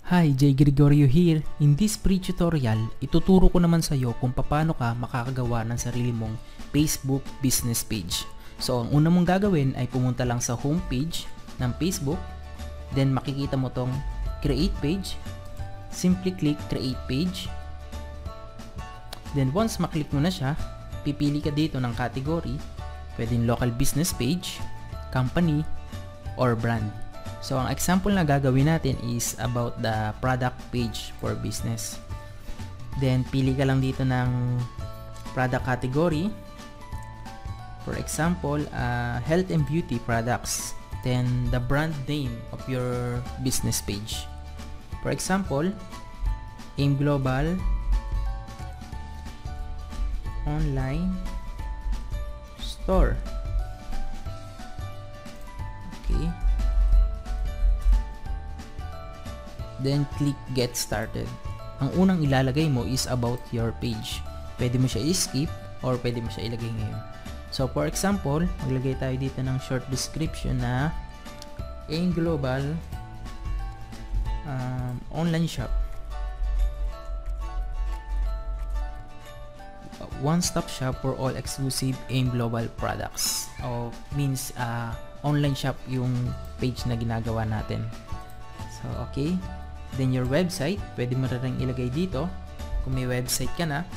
Hi, Jay Gregorio here. In this free tutorial, ituturo ko naman sa iyo kung paano ka makakagawa ng sarili mong Facebook business page. So, ang una mong gagawin ay pumunta lang sa homepage ng Facebook. Then, makikita mo tong create page. Simply click create page. Then, once maklik mo na siya, pipili ka dito ng category. Pwedeng local business page, company, or brand. So, ang example na gagawin natin is about the product page for business. Then, pili ka lang dito ng product category. For example, health and beauty products. Then, the brand name of your business page. For example, AIM Global Online Store. Okay. Then click get started. Ang unang ilalagay mo is about your page. Pwede mo siya i-skip or pwede mo siya ilagay ngayon. So for example, maglagay tayo dito ng short description na AIM Global Online Shop. One-stop shop for all exclusive AIM Global products. O means online shop yung page na ginagawa natin. So okay. Then your website, pwede mo rin ilagay dito kung may website ka na.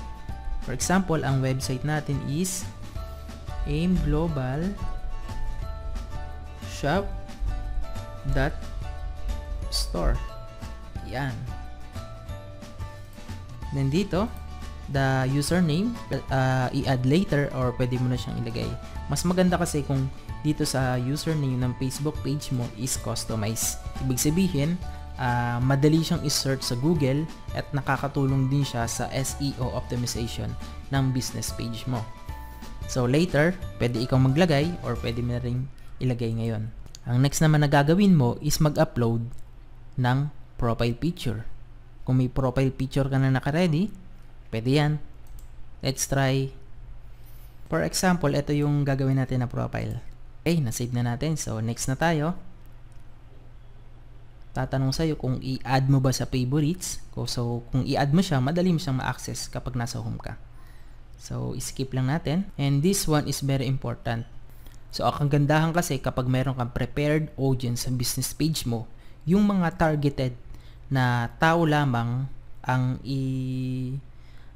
For example, ang website natin is aimglobalshop.store. Yan. Then dito, the username, i-add later or pwede mo na siyang ilagay. Mas maganda kasi kung dito sa username ng Facebook page mo is customized. Ibig sabihin, madali siyang i-search sa Google at nakakatulong din siya sa SEO optimization ng business page mo. So later, pwede ikaw maglagay or pwede mo na rin ilagay ngayon. Ang next naman na gagawin mo is mag-upload ng profile picture. Kung may profile picture ka na naka-ready, pwede yan. Let's try. For example, ito yung gagawin natin na profile. Okay, na-save na natin. So next na tayo. Tatanong sa'yo kung i-add mo ba sa favorites. So, kung i-add mo siya, madali mo siyang ma-access kapag nasa home ka. So, skip lang natin. And this one is very important. So, ang kagandahan kasi kapag meron kang prepared audience sa business page mo, yung mga targeted na tao lamang ang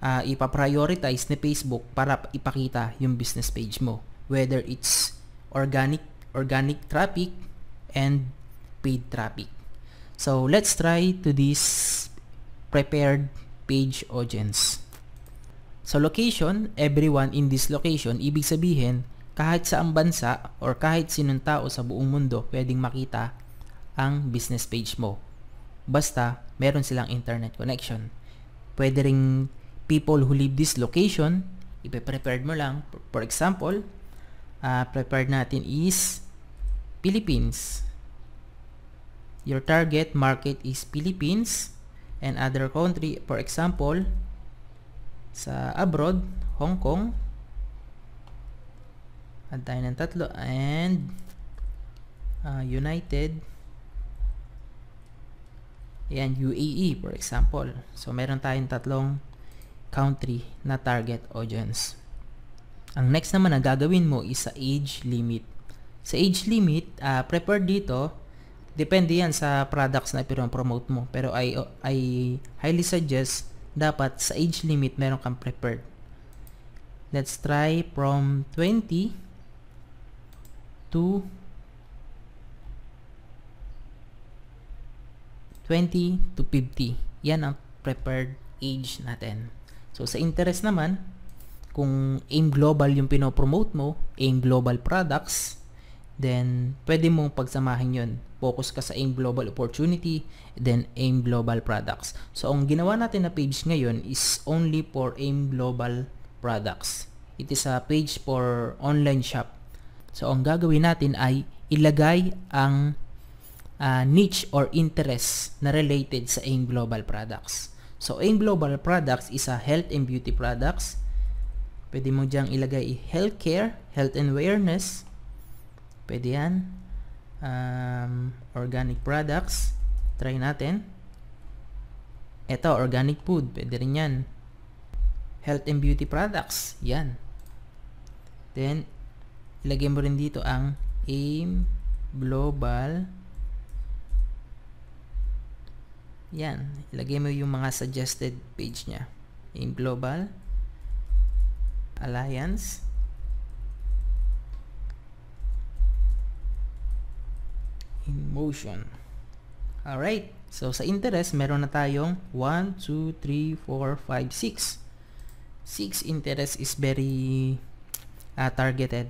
ipaprioritize ni Facebook para ipakita yung business page mo. Whether it's organic traffic and paid traffic. So, let's try to this prepared page audience. So, location, everyone in this location, ibig sabihin, kahit saang bansa or kahit sinong tao sa buong mundo pwedeng makita ang business page mo. Basta, meron silang internet connection. Pwede ring people who live this location, ipe-prepared mo lang. For example, prepared natin is Philippines. Your target market is Philippines and other country, for example, sa abroad, Hong Kong, add tayo ng tatlo, and United, and UAE, for example. So, meron tayong tatlong country na target audience. Ang next naman na gagawin mo is sa age limit. Sa age limit, prepared dito, depende yan sa products na promote mo. Pero I highly suggest dapat sa age limit meron kang prepared. Let's try from 20 to 50. Yan ang prepared age natin. So sa interest naman, kung AIM Global yung pinopromote mo, AIM Global Products, then pwede mong pagsamahin yun. Focus ka sa AIM Global Opportunity, then AIM Global Products. So, ang ginawa natin na page ngayon is only for AIM Global Products. It is a page for online shop. So, ang gagawin natin ay ilagay ang niche or interest na related sa AIM Global Products. So, AIM Global Products is a health and beauty products. Pwede mo diyang ilagay healthcare, health and awareness. Pwede yan. Organic products. Try natin. Ito, organic food, pwede rin yan. Health and beauty products, yan. Then, ilagay mo rin dito ang AIM Global. Yan, ilagay mo yung mga suggested page niya. AIM Global Alliance. In motion. Alright, so sa interest, meron na tayong 1, 2, 3, 4, 5, 6. 6 interest is very targeted.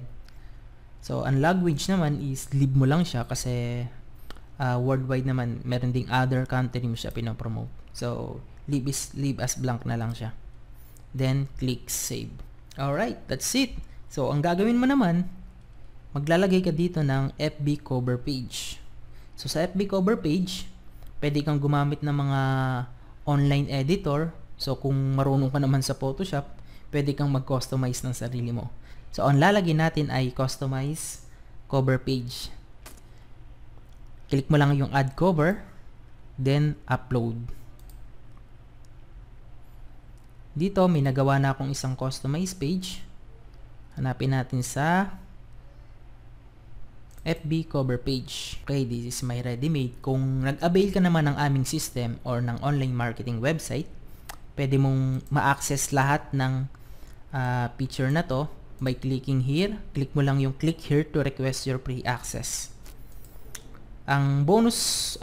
So, ang language naman is leave mo lang siya kasi worldwide naman, meron ding other country mo siya pinopromote. So, leave as blank na lang siya. Then, click save. Alright, that's it. So, ang gagawin mo naman, maglalagay ka dito ng FB cover page. So, sa FB cover page, pwede kang gumamit ng mga online editor. So, kung marunong ka naman sa Photoshop, pwede kang mag-customize ng sarili mo. So, ang lalagay natin ay customize cover page. Click mo lang yung add cover, then upload. Dito, may nagawa na akong isang customize page. Hanapin natin sa FB cover page. Okay, this is my ready-made. Kung nag-avail ka naman ng aming system or ng online marketing website, pwede mong ma-access lahat ng feature na to by clicking here. Click mo lang yung click here to request your free access. Ang bonus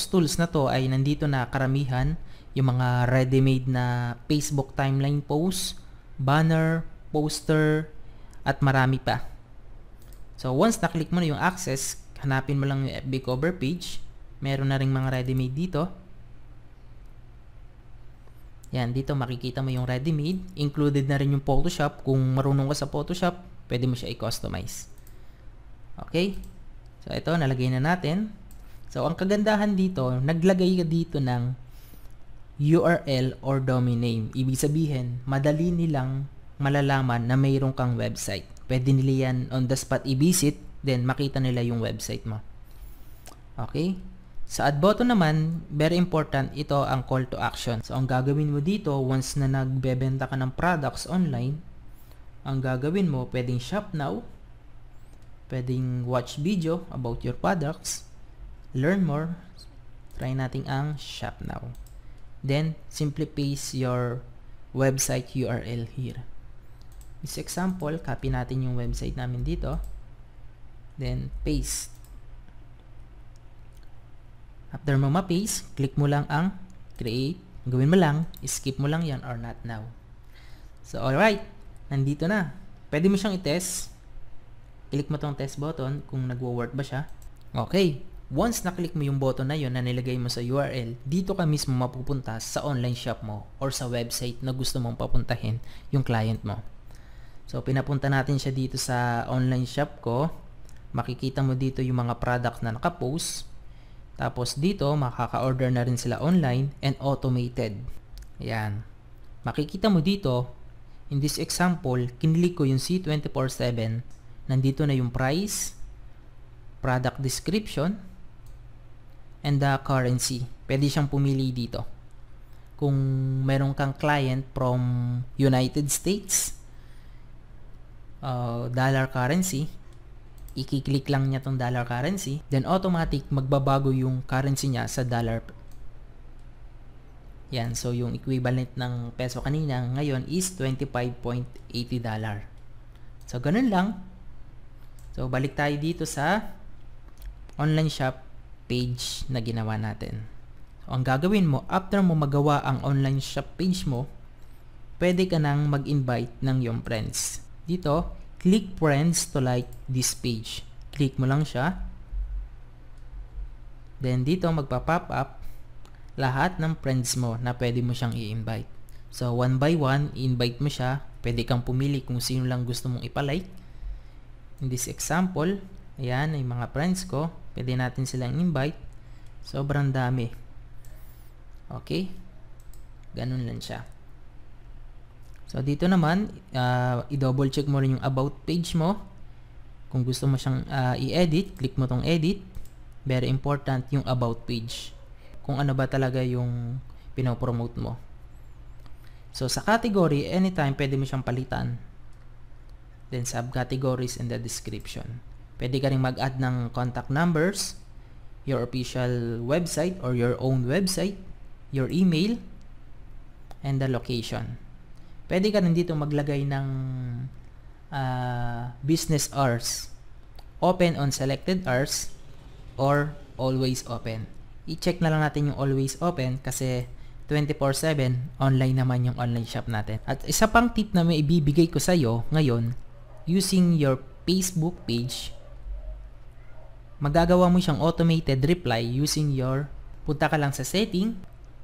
tools na to ay nandito na karamihan, yung mga ready-made na Facebook timeline post, banner, poster, at marami pa. So, once na-click mo na yung access, hanapin mo lang yung FB cover page. Meron na ring mga ready-made dito. Yan, dito makikita mo yung ready-made. Included na rin yung Photoshop. Kung marunong ka sa Photoshop, pwede mo siya i-customize. Okay? So, ito, nalagay na natin. So, ang kagandahan dito, naglagay ka dito ng URL or domain name. Ibig sabihin, madali nilang malalaman na mayroon kang website. Pwede nila yan on the spot i-visit, then makita nila yung website mo. Okay? Sa add button naman, very important, ito ang call to action. So, ang gagawin mo dito, once na nagbebenta ka ng products online, ang gagawin mo, pwedeng shop now, pwedeng watch video about your products, learn more, try natin ang shop now. Then, simply paste your website URL here. This example, copy natin yung website namin dito. Then, paste. After mo ma-paste, click mo lang ang create. Gawin mo lang, skip mo lang yan or not now. So, alright. Nandito na. Pwede mo siyang i-test. Click mo tong test button kung nagwo-work ba siya. Okay. Once na-click mo yung button na yun na nilagay mo sa URL, dito ka mismo mapupunta sa online shop mo or sa website na gusto mong papuntahin yung client mo. So, pinapunta natin siya dito sa online shop ko. Makikita mo dito yung mga product na nakapost. Tapos dito, makaka-order na rin sila online and automated. Ayan. Makikita mo dito, in this example, kinlik ko yung C24/7. Nandito na yung price, product description, and the currency. Pwede siyang pumili dito. Kung meron kang client from United States, dollar currency, i-click lang niya tong dollar currency, then automatic magbabago yung currency niya sa dollar. Yan, so yung equivalent ng peso kanina ngayon is $25.80. So ganun lang. So balik tayo dito sa online shop page na ginawa natin. So, ang gagawin mo, after mo magawa ang online shop page mo, pwede ka nang mag-invite ng iyong friends. Dito, click friends to like this page. Click mo lang siya. Then dito magpa-pop up lahat ng friends mo na pwede mo siyang i-invite. So one by one, i-invite mo siya. Pwede kang pumili kung sino lang gusto mong ipalike. In this example, ayan ay mga friends ko. Pwede natin silang invite. Sobrang dami. Okay? Ganun lang siya. So, dito naman, i-double check mo rin yung about page mo. Kung gusto mo siyang i-edit, click mo tong edit. Very important yung about page. Kung ano ba talaga yung pinopromote mo. So sa category, anytime pwede mo siyang palitan. Then subcategories in the description. Pwede ka rin mag-add ng contact numbers, your official website or your own website, your email, and the location. Pwede ka rin dito maglagay ng business hours. Open on selected hours or always open. I-check na lang natin yung always open kasi 24/7 online naman yung online shop natin. At isa pang tip na may ibibigay ko sa iyo ngayon, using your Facebook page, magagawa mo siyang automated reply using punta ka lang sa setting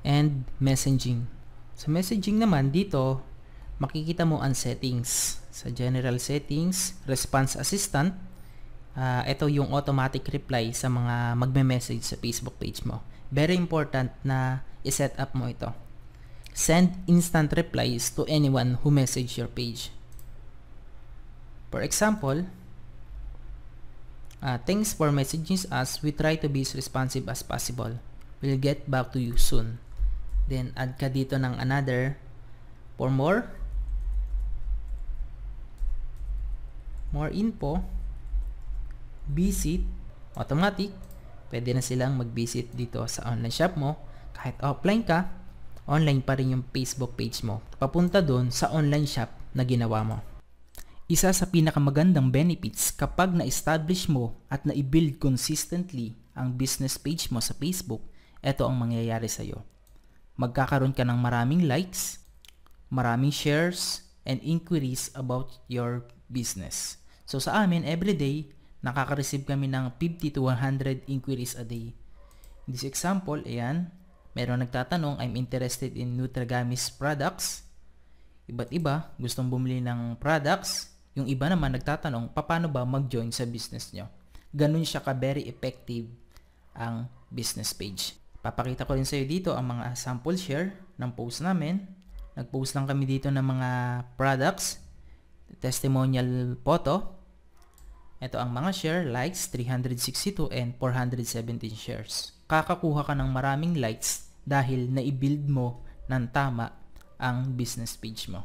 and messaging. Sa messaging naman dito, makikita mo ang settings. Sa general settings, response assistant, ito yung automatic reply sa mga magme-message sa Facebook page mo. Very important na i-set up mo ito. Send instant replies to anyone who message your page. For example, thanks for messaging us. We try to be as responsive as possible. We'll get back to you soon. Then add ka dito ng another for more info, visit, automatic. Pwede na silang mag-visit dito sa online shop mo. Kahit offline ka, online pa rin yung Facebook page mo. Papunta doon sa online shop na ginawa mo. Isa sa pinakamagandang benefits kapag na-establish mo at na-build consistently ang business page mo sa Facebook, ito ang mangyayari sa iyo. Magkakaroon ka ng maraming likes, maraming shares, and inquiries about your business. So sa amin, everyday, nakaka-receive kami ng 50 to 100 inquiries a day. In this example, ayan, meron nagtatanong, I'm interested in Nutragamis products. Iba't iba, gustong bumili ng products. Yung iba naman nagtatanong, paano ba mag-join sa business nyo? Ganun siya ka-very effective ang business page. Papakita ko rin sa iyo dito ang mga sample share ng post namin. Nag-post lang kami dito ng mga products, testimonial photo. Ito ang mga share, likes, 362 and 417 shares. Kakakuha ka ng maraming likes dahil na-build mo ng tama ang business page mo.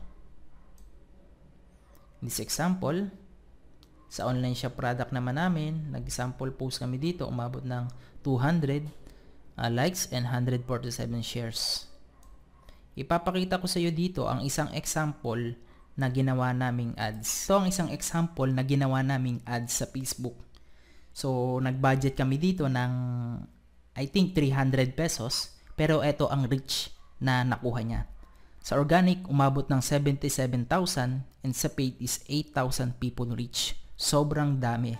In this example, sa online shop product naman namin, nag-sample post kami dito, umabot ng 200 likes and 147 shares. Ipapakita ko sa iyo dito ang isang example na ginawa naming ads. Ito ang isang example na ginawa naming ads sa Facebook. So, nag-budget kami dito ng I think 300 pesos, pero ito ang reach na nakuha niya. Sa organic, umabot ng 77,000 and sa paid is 8,000 people reach. Sobrang dami.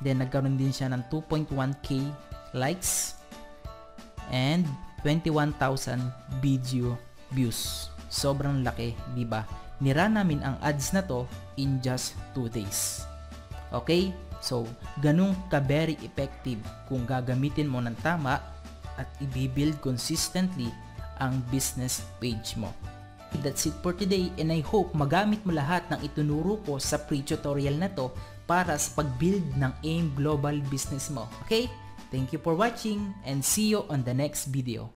Then, nagkaroon din siya ng 2.1k likes and 21,000 video views. Sobrang laki, di ba? Nira namin ang ads na to in just 2 days. Okay? So, ganun ka very effective kung gagamitin mo ng tama at i-build consistently ang business page mo. That's it for today and I hope magamit mo lahat ng itunuro ko sa free tutorial na to para sa pag-build ng AIM Global business mo. Okay? Thank you for watching and see you on the next video.